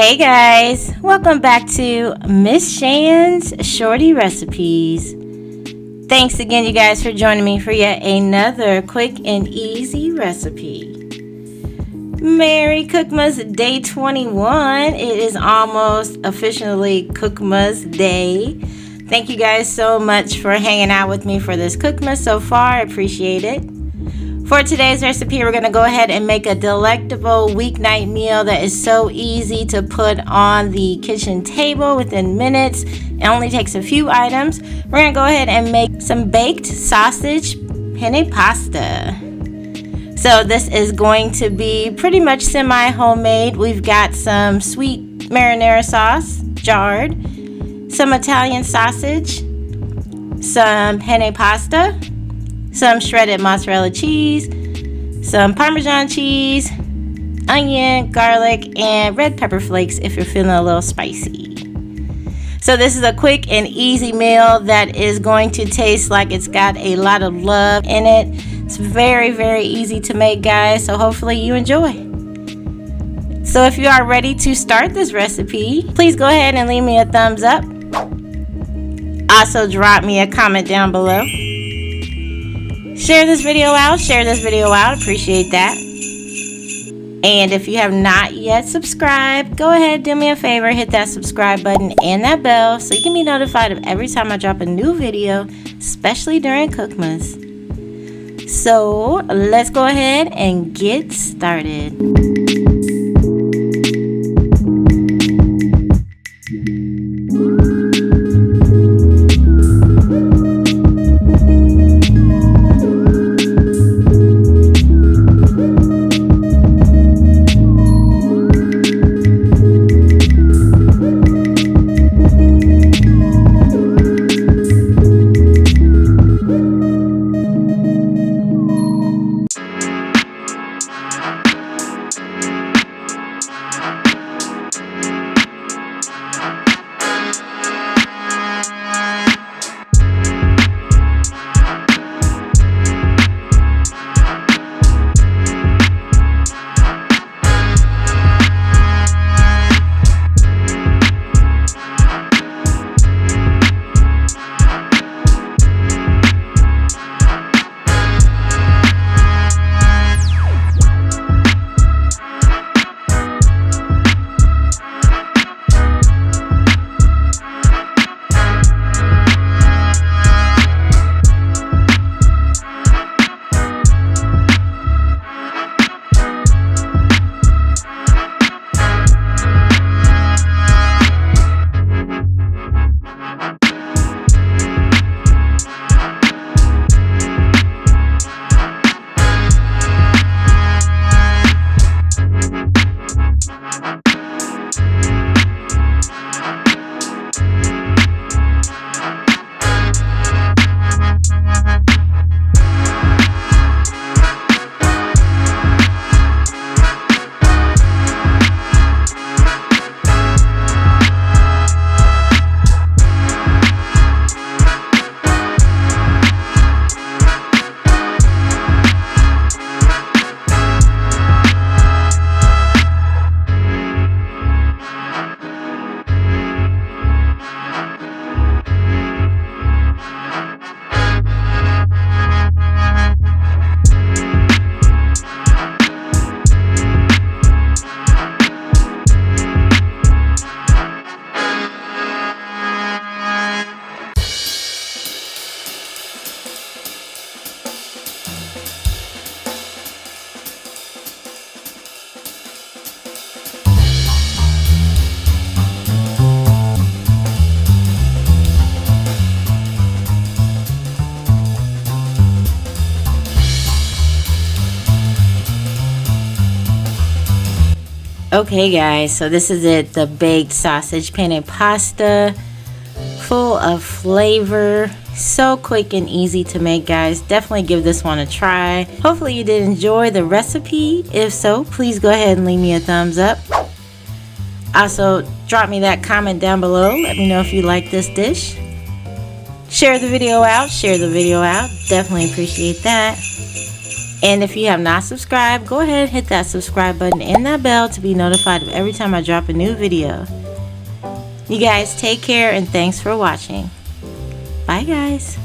Hey guys, welcome back to Miss Shan's Shorty Recipes. Thanks again, you guys, for joining me for yet another quick and easy recipe. Merry Cookmas Day 21. It is almost officially Cookmas Day. Thank you guys so much for hanging out with me for this Cookmas so far. I appreciate it. For today's recipe, we're going to go ahead and make a delectable weeknight meal that is so easy to put on the kitchen table within minutes. It only takes a few items. We're going to go ahead and make some baked sausage penne pasta. So this is going to be pretty much semi-homemade. We've got some sweet marinara sauce, jarred, some Italian sausage, some penne pasta, some shredded mozzarella cheese, some Parmesan cheese, onion, garlic, and red pepper flakes if you're feeling a little spicy. So this is a quick and easy meal that is going to taste like it's got a lot of love in it. It's very, very easy to make, guys, so hopefully you enjoy. So if you are ready to start this recipe, please go ahead and leave me a thumbs up. Also drop me a comment down below. Share this video out, appreciate that. And if you have not yet subscribed, go ahead, do me a favor, hit that subscribe button and that bell so you can be notified of every time I drop a new video, especially during Cookmas. So let's go ahead and get started. Okay guys, so this is it, the baked sausage penne pasta, full of flavor, so quick and easy to make, guys. Definitely give this one a try. Hopefully you did enjoy the recipe. If so, please go ahead and leave me a thumbs up. Also, drop me that comment down below. Let me know if you like this dish. Share the video out, definitely appreciate that. And if you have not subscribed, go ahead and hit that subscribe button and that bell to be notified of every time I drop a new video. You guys take care and thanks for watching. Bye guys.